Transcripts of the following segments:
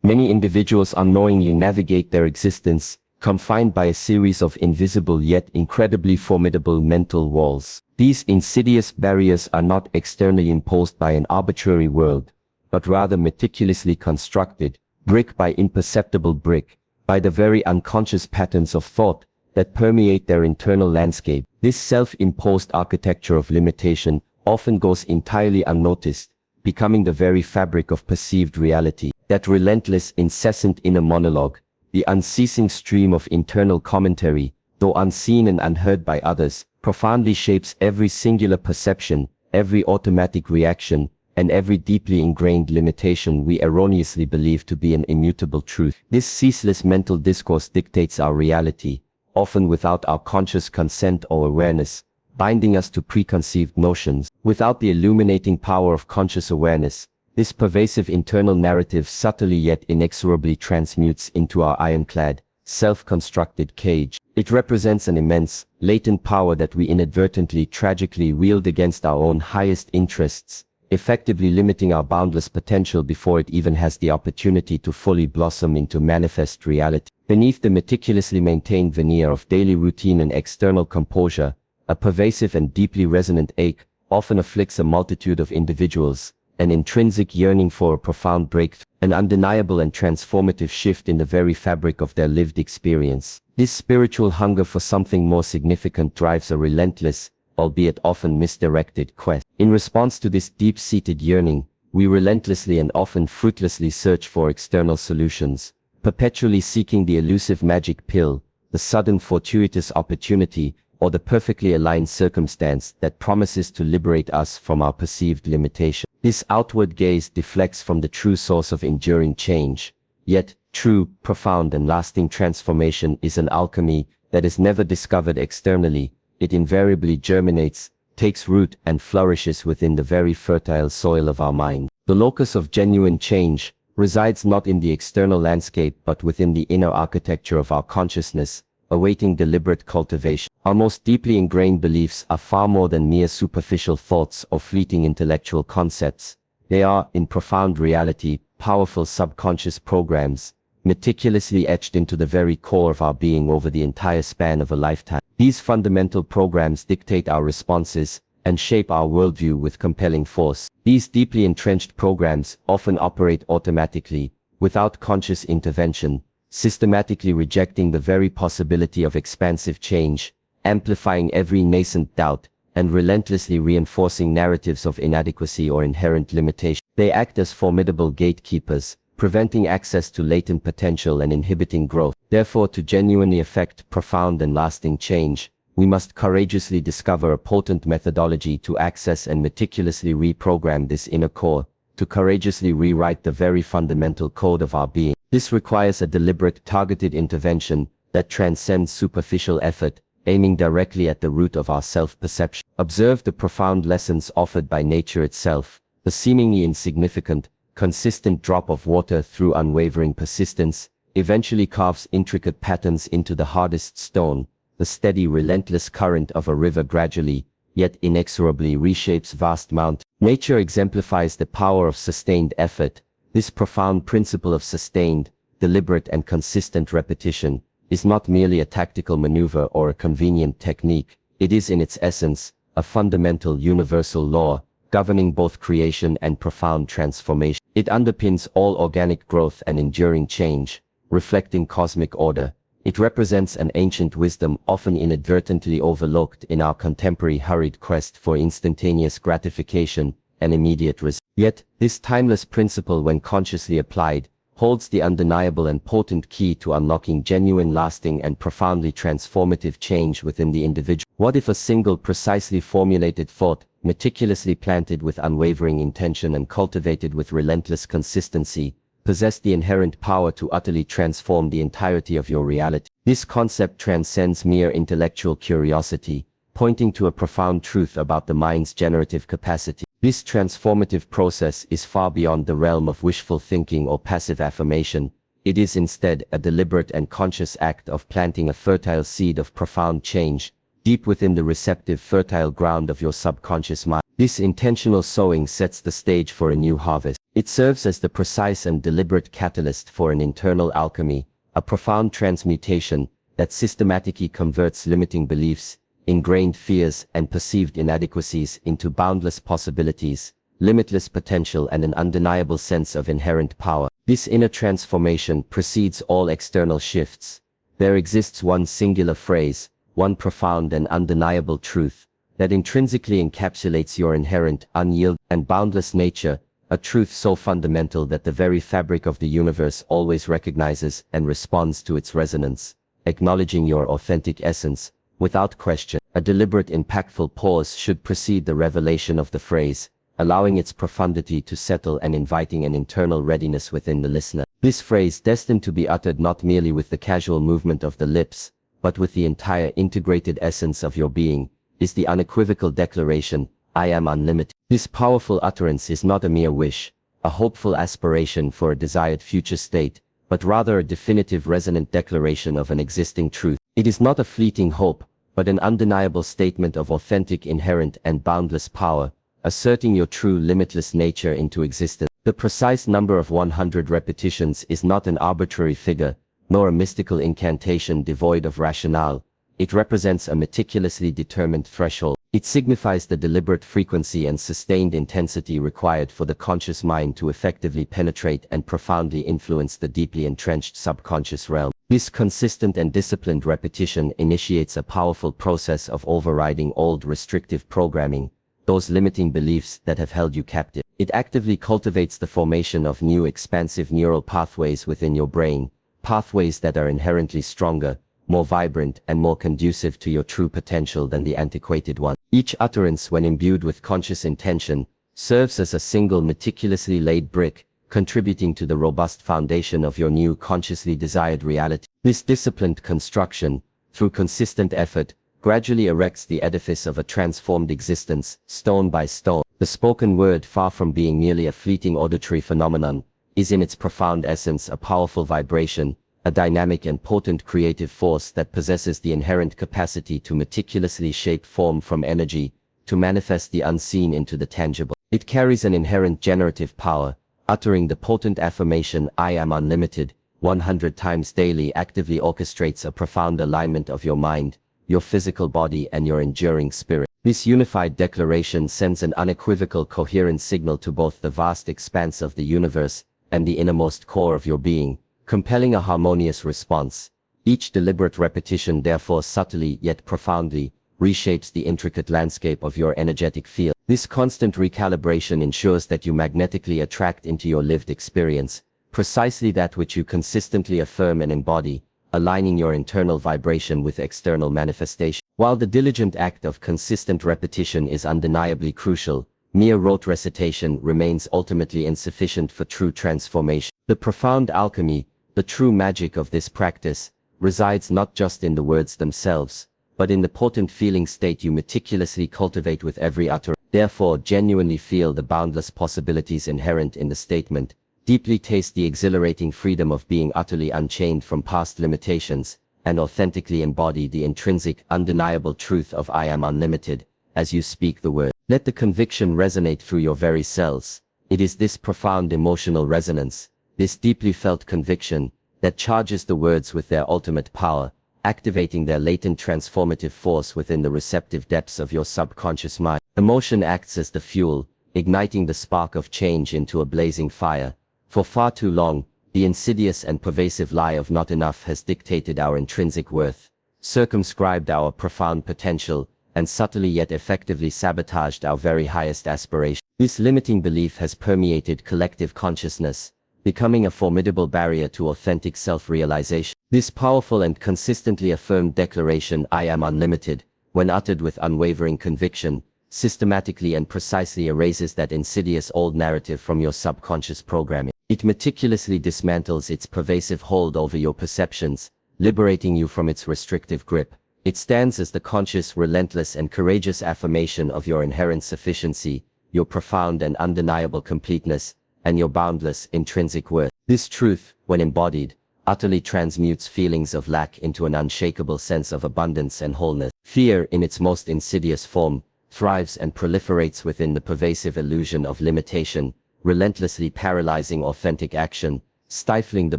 Many individuals unknowingly navigate their existence, confined by a series of invisible yet incredibly formidable mental walls. These insidious barriers are not externally imposed by an arbitrary world, but rather meticulously constructed, brick by imperceptible brick, by the very unconscious patterns of thought that permeate their internal landscape. This self-imposed architecture of limitation often goes entirely unnoticed, becoming the very fabric of perceived reality. That relentless, incessant inner monologue, the unceasing stream of internal commentary, though unseen and unheard by others, profoundly shapes every singular perception, every automatic reaction, and every deeply ingrained limitation we erroneously believe to be an immutable truth. This ceaseless mental discourse dictates our reality, often without our conscious consent or awareness, binding us to preconceived notions. Without the illuminating power of conscious awareness, this pervasive internal narrative subtly yet inexorably transmutes into our ironclad, self-constructed cage. It represents an immense, latent power that we inadvertently tragically wield against our own highest interests, effectively limiting our boundless potential before it even has the opportunity to fully blossom into manifest reality. Beneath the meticulously maintained veneer of daily routine and external composure, a pervasive and deeply resonant ache often afflicts a multitude of individuals, an intrinsic yearning for a profound breakthrough, an undeniable and transformative shift in the very fabric of their lived experience. This spiritual hunger for something more significant drives a relentless, albeit often misdirected quest. In response to this deep-seated yearning, we relentlessly and often fruitlessly search for external solutions, perpetually seeking the elusive magic pill, the sudden fortuitous opportunity, or the perfectly aligned circumstance that promises to liberate us from our perceived limitation. This outward gaze deflects from the true source of enduring change. Yet, true, profound and lasting transformation is an alchemy that is never discovered externally. It invariably germinates, takes root and flourishes within the very fertile soil of our mind. The locus of genuine change resides not in the external landscape but within the inner architecture of our consciousness, awaiting deliberate cultivation. Our most deeply ingrained beliefs are far more than mere superficial thoughts or fleeting intellectual concepts. They are, in profound reality, powerful subconscious programs, meticulously etched into the very core of our being over the entire span of a lifetime. These fundamental programs dictate our responses and shape our worldview with compelling force. These deeply entrenched programs often operate automatically, without conscious intervention, systematically rejecting the very possibility of expansive change, amplifying every nascent doubt, and relentlessly reinforcing narratives of inadequacy or inherent limitation. They act as formidable gatekeepers, preventing access to latent potential and inhibiting growth. Therefore, to genuinely effect profound and lasting change, we must courageously discover a potent methodology to access and meticulously reprogram this inner core, to courageously rewrite the very fundamental code of our being. This requires a deliberate, targeted intervention that transcends superficial effort, aiming directly at the root of our self-perception. Observe the profound lessons offered by nature itself, the seemingly insignificant, consistent drop of water through unwavering persistence, eventually carves intricate patterns into the hardest stone. The steady, relentless current of a river gradually, yet inexorably reshapes vast mountains. Nature exemplifies the power of sustained effort. This profound principle of sustained, deliberate and consistent repetition is not merely a tactical maneuver or a convenient technique. It is in its essence, a fundamental universal law, governing both creation and profound transformation. It underpins all organic growth and enduring change, reflecting cosmic order. It represents an ancient wisdom often inadvertently overlooked in our contemporary hurried quest for instantaneous gratification and immediate results. Yet, this timeless principle, when consciously applied, holds the undeniable and potent key to unlocking genuine, lasting and profoundly transformative change within the individual. What if a single precisely formulated thought, meticulously planted with unwavering intention and cultivated with relentless consistency, possessed the inherent power to utterly transform the entirety of your reality? This concept transcends mere intellectual curiosity, pointing to a profound truth about the mind's generative capacity. This transformative process is far beyond the realm of wishful thinking or passive affirmation. It is instead a deliberate and conscious act of planting a fertile seed of profound change, deep within the receptive, fertile ground of your subconscious mind. This intentional sowing sets the stage for a new harvest. It serves as the precise and deliberate catalyst for an internal alchemy, a profound transmutation that systematically converts limiting beliefs, ingrained fears, and perceived inadequacies into boundless possibilities, limitless potential, and an undeniable sense of inherent power. This inner transformation precedes all external shifts. There exists one singular phrase, one profound and undeniable truth, that intrinsically encapsulates your inherent, unyielding, and boundless nature, a truth so fundamental that the very fabric of the universe always recognizes and responds to its resonance, acknowledging your authentic essence, without question. A deliberate, impactful pause should precede the revelation of the phrase, allowing its profundity to settle and inviting an internal readiness within the listener. This phrase, destined to be uttered not merely with the casual movement of the lips, but with the entire integrated essence of your being, is the unequivocal declaration, I am unlimited. This powerful utterance is not a mere wish, a hopeful aspiration for a desired future state, but rather a definitive resonant declaration of an existing truth. It is not a fleeting hope, but an undeniable statement of authentic, inherent, and boundless power, asserting your true limitless nature into existence. The precise number of 100 repetitions is not an arbitrary figure, nor a mystical incantation devoid of rationale. It represents a meticulously determined threshold. It signifies the deliberate frequency and sustained intensity required for the conscious mind to effectively penetrate and profoundly influence the deeply entrenched subconscious realm. This consistent and disciplined repetition initiates a powerful process of overriding old restrictive programming, those limiting beliefs that have held you captive. It actively cultivates the formation of new expansive neural pathways within your brain, pathways that are inherently stronger, more vibrant, and more conducive to your true potential than the antiquated one. Each utterance, when imbued with conscious intention, serves as a single meticulously laid brick, contributing to the robust foundation of your new consciously desired reality. This disciplined construction, through consistent effort, gradually erects the edifice of a transformed existence, stone by stone. The spoken word, far from being merely a fleeting auditory phenomenon, is in its profound essence a powerful vibration, a dynamic and potent creative force that possesses the inherent capacity to meticulously shape form from energy, to manifest the unseen into the tangible. It carries an inherent generative power. Uttering the potent affirmation, I am unlimited, 100 times daily actively orchestrates a profound alignment of your mind, your physical body, and your enduring spirit. This unified declaration sends an unequivocal coherent signal to both the vast expanse of the universe and the innermost core of your being, compelling a harmonious response. Each deliberate repetition therefore subtly yet profoundly reshapes the intricate landscape of your energetic field. This constant recalibration ensures that you magnetically attract into your lived experience precisely that which you consistently affirm and embody, aligning your internal vibration with external manifestation. While the diligent act of consistent repetition is undeniably crucial, mere rote recitation remains ultimately insufficient for true transformation. The profound alchemy, the true magic of this practice, resides not just in the words themselves, but in the potent feeling state you meticulously cultivate with every utterance. Therefore, genuinely feel the boundless possibilities inherent in the statement, deeply taste the exhilarating freedom of being utterly unchained from past limitations, and authentically embody the intrinsic, undeniable truth of I am unlimited, as you speak the word. Let the conviction resonate through your very cells. It is this profound emotional resonance, this deeply felt conviction, that charges the words with their ultimate power, activating their latent transformative force within the receptive depths of your subconscious mind. Emotion acts as the fuel, igniting the spark of change into a blazing fire. For far too long, the insidious and pervasive lie of not enough has dictated our intrinsic worth, circumscribed our profound potential, and subtly yet effectively sabotaged our very highest aspiration. This limiting belief has permeated collective consciousness, becoming a formidable barrier to authentic self-realization. This powerful and consistently affirmed declaration, I am unlimited, when uttered with unwavering conviction, systematically and precisely erases that insidious old narrative from your subconscious programming. It meticulously dismantles its pervasive hold over your perceptions, liberating you from its restrictive grip. It stands as the conscious, relentless, and courageous affirmation of your inherent sufficiency, your profound and undeniable completeness, and your boundless intrinsic worth. This truth, when embodied, utterly transmutes feelings of lack into an unshakable sense of abundance and wholeness. Fear, in its most insidious form, thrives and proliferates within the pervasive illusion of limitation, relentlessly paralyzing authentic action, stifling the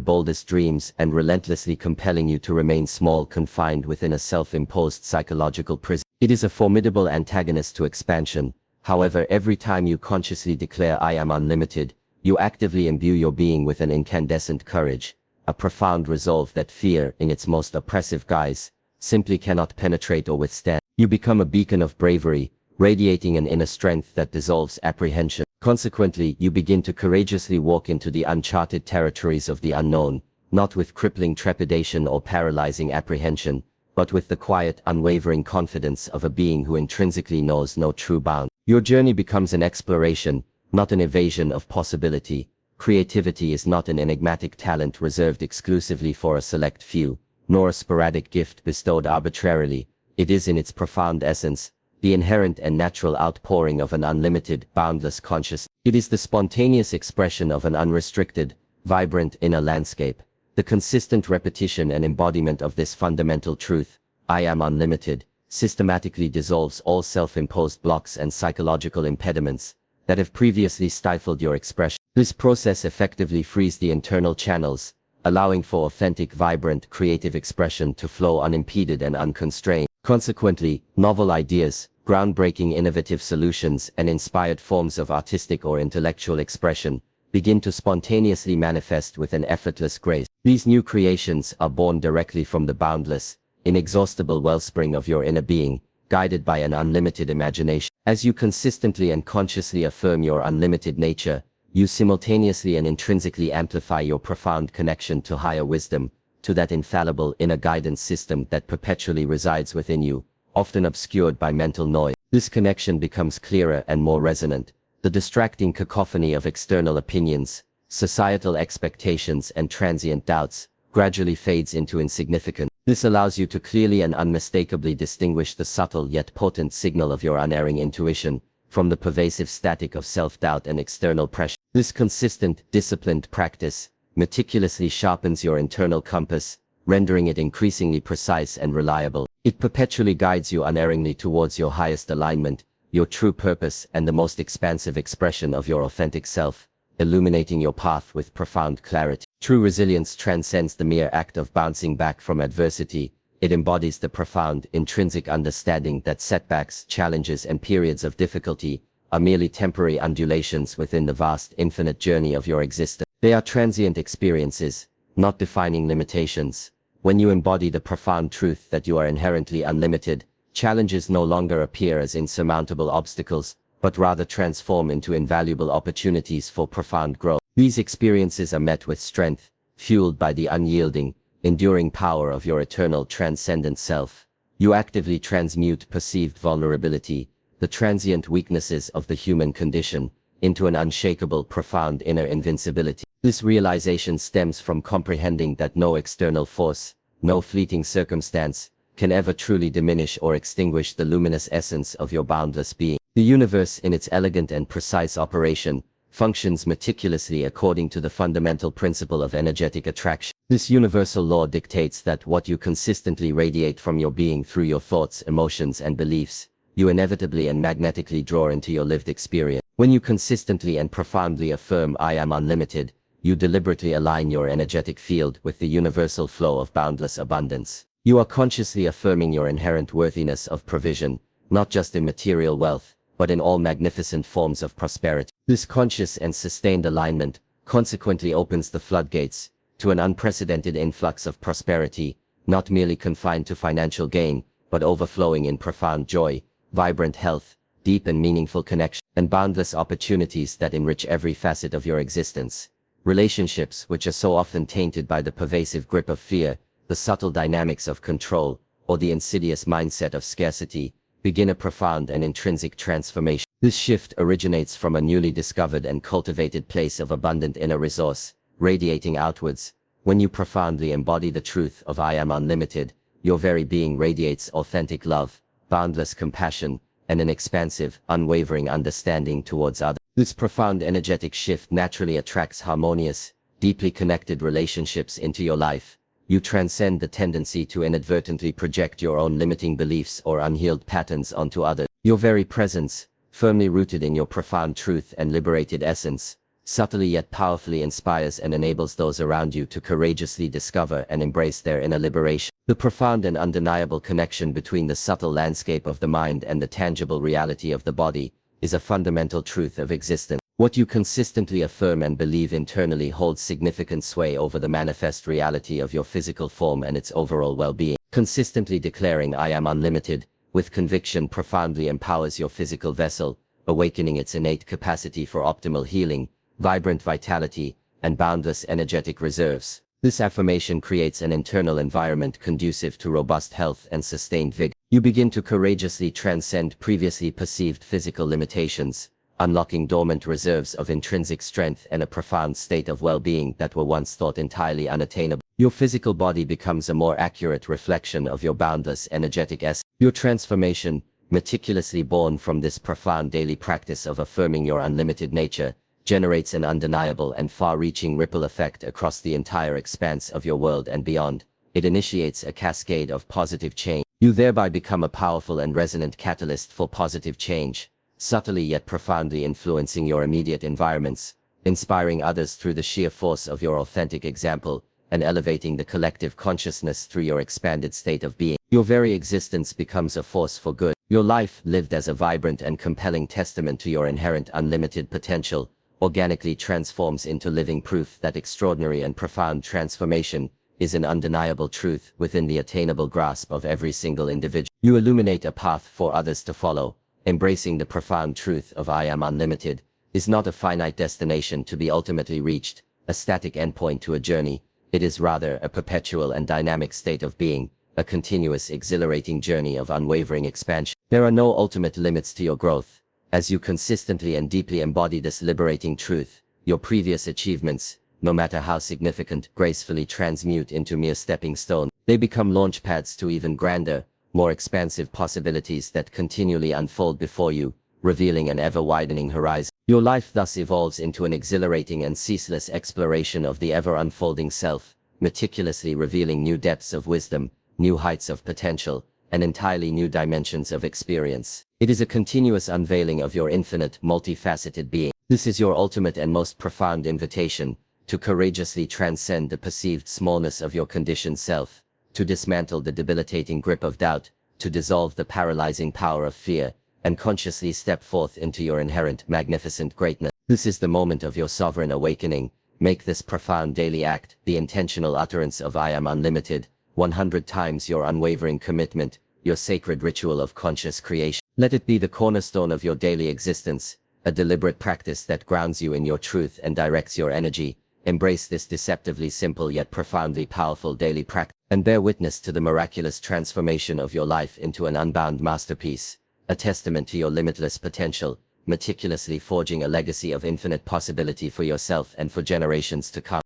boldest dreams and relentlessly compelling you to remain small, confined within a self-imposed psychological prison. It is a formidable antagonist to expansion. However, every time you consciously declare "I am unlimited," you actively imbue your being with an incandescent courage, a profound resolve that fear, in its most oppressive guise, simply cannot penetrate or withstand. You become a beacon of bravery, radiating an inner strength that dissolves apprehension. Consequently, you begin to courageously walk into the uncharted territories of the unknown, not with crippling trepidation or paralyzing apprehension, but with the quiet, unwavering confidence of a being who intrinsically knows no true bound. Your journey becomes an exploration, not an evasion of possibility. Creativity is not an enigmatic talent reserved exclusively for a select few, nor a sporadic gift bestowed arbitrarily. It is, in its profound essence, the inherent and natural outpouring of an unlimited, boundless consciousness. It is the spontaneous expression of an unrestricted, vibrant inner landscape, the consistent repetition and embodiment of this fundamental truth, "I am unlimited," systematically dissolves all self-imposed blocks and psychological impediments that have previously stifled your expression. This process effectively frees the internal channels, allowing for authentic, vibrant, creative expression to flow unimpeded and unconstrained. Consequently, novel ideas, groundbreaking innovative solutions, and inspired forms of artistic or intellectual expression begin to spontaneously manifest with an effortless grace. These new creations are born directly from the boundless, inexhaustible wellspring of your inner being, guided by an unlimited imagination. As you consistently and consciously affirm your unlimited nature, you simultaneously and intrinsically amplify your profound connection to higher wisdom, to that infallible inner guidance system that perpetually resides within you, often obscured by mental noise. This connection becomes clearer and more resonant. The distracting cacophony of external opinions, societal expectations, and transient doubts gradually fades into insignificance. This allows you to clearly and unmistakably distinguish the subtle yet potent signal of your unerring intuition from the pervasive static of self-doubt and external pressure. This consistent, disciplined practice meticulously sharpens your internal compass, rendering it increasingly precise and reliable. It perpetually guides you unerringly towards your highest alignment, your true purpose, and the most expansive expression of your authentic self, illuminating your path with profound clarity. True resilience transcends the mere act of bouncing back from adversity. It embodies the profound, intrinsic understanding that setbacks, challenges, and periods of difficulty are merely temporary undulations within the vast, infinite journey of your existence. They are transient experiences, not defining limitations. When you embody the profound truth that you are inherently unlimited, challenges no longer appear as insurmountable obstacles, but rather transform into invaluable opportunities for profound growth. These experiences are met with strength, fueled by the unyielding, enduring power of your eternal transcendent self. You actively transmute perceived vulnerability, the transient weaknesses of the human condition, into an unshakable, profound inner invincibility. This realization stems from comprehending that no external force, no fleeting circumstance, can ever truly diminish or extinguish the luminous essence of your boundless being. The universe, in its elegant and precise operation, functions meticulously according to the fundamental principle of energetic attraction. This universal law dictates that what you consistently radiate from your being through your thoughts, emotions, and beliefs, you inevitably and magnetically draw into your lived experience. When you consistently and profoundly affirm "I am unlimited," you deliberately align your energetic field with the universal flow of boundless abundance. You are consciously affirming your inherent worthiness of provision, not just in material wealth, but in all magnificent forms of prosperity. This conscious and sustained alignment consequently opens the floodgates to an unprecedented influx of prosperity, not merely confined to financial gain, but overflowing in profound joy, vibrant health, deep and meaningful connection, and boundless opportunities that enrich every facet of your existence. Relationships, which are so often tainted by the pervasive grip of fear, the subtle dynamics of control, or the insidious mindset of scarcity, begin a profound and intrinsic transformation. This shift originates from a newly discovered and cultivated place of abundant inner resource, radiating outwards. When you profoundly embody the truth of "I am unlimited," your very being radiates authentic love, boundless compassion, and an expansive, unwavering understanding towards others. This profound energetic shift naturally attracts harmonious, deeply connected relationships into your life. You transcend the tendency to inadvertently project your own limiting beliefs or unhealed patterns onto others. Your very presence, firmly rooted in your profound truth and liberated essence, subtly yet powerfully inspires and enables those around you to courageously discover and embrace their inner liberation. The profound and undeniable connection between the subtle landscape of the mind and the tangible reality of the body is a fundamental truth of existence. What you consistently affirm and believe internally holds significant sway over the manifest reality of your physical form and its overall well-being. Consistently declaring "I am unlimited" with conviction profoundly empowers your physical vessel, awakening its innate capacity for optimal healing, vibrant vitality, and boundless energetic reserves. This affirmation creates an internal environment conducive to robust health and sustained vigor. You begin to courageously transcend previously perceived physical limitations, unlocking dormant reserves of intrinsic strength and a profound state of well-being that were once thought entirely unattainable. Your physical body becomes a more accurate reflection of your boundless energetic essence. Your transformation, meticulously born from this profound daily practice of affirming your unlimited nature, generates an undeniable and far-reaching ripple effect across the entire expanse of your world and beyond. It initiates a cascade of positive change. You thereby become a powerful and resonant catalyst for positive change, subtly yet profoundly influencing your immediate environments, inspiring others through the sheer force of your authentic example, and elevating the collective consciousness through your expanded state of being. Your very existence becomes a force for good. Your life, lived as a vibrant and compelling testament to your inherent unlimited potential, organically transforms into living proof that extraordinary and profound transformation is an undeniable truth within the attainable grasp of every single individual. You illuminate a path for others to follow. Embracing the profound truth of "I am unlimited" is not a finite destination to be ultimately reached, a static endpoint to a journey. It is rather a perpetual and dynamic state of being, a continuous exhilarating journey of unwavering expansion. There are no ultimate limits to your growth. As you consistently and deeply embody this liberating truth, your previous achievements, no matter how significant, gracefully transmute into mere stepping stones. They become launch pads to even grander, more expansive possibilities that continually unfold before you, revealing an ever-widening horizon. Your life thus evolves into an exhilarating and ceaseless exploration of the ever-unfolding self, meticulously revealing new depths of wisdom, new heights of potential, and entirely new dimensions of experience. It is a continuous unveiling of your infinite, multifaceted being. This is your ultimate and most profound invitation to courageously transcend the perceived smallness of your conditioned self, to dismantle the debilitating grip of doubt, to dissolve the paralyzing power of fear, and consciously step forth into your inherent magnificent greatness. This is the moment of your sovereign awakening. Make this profound daily act the intentional utterance of "I am unlimited," 100 times your unwavering commitment, your sacred ritual of conscious creation. Let it be the cornerstone of your daily existence, a deliberate practice that grounds you in your truth and directs your energy. Embrace this deceptively simple yet profoundly powerful daily practice, and bear witness to the miraculous transformation of your life into an unbound masterpiece, a testament to your limitless potential, meticulously forging a legacy of infinite possibility for yourself and for generations to come.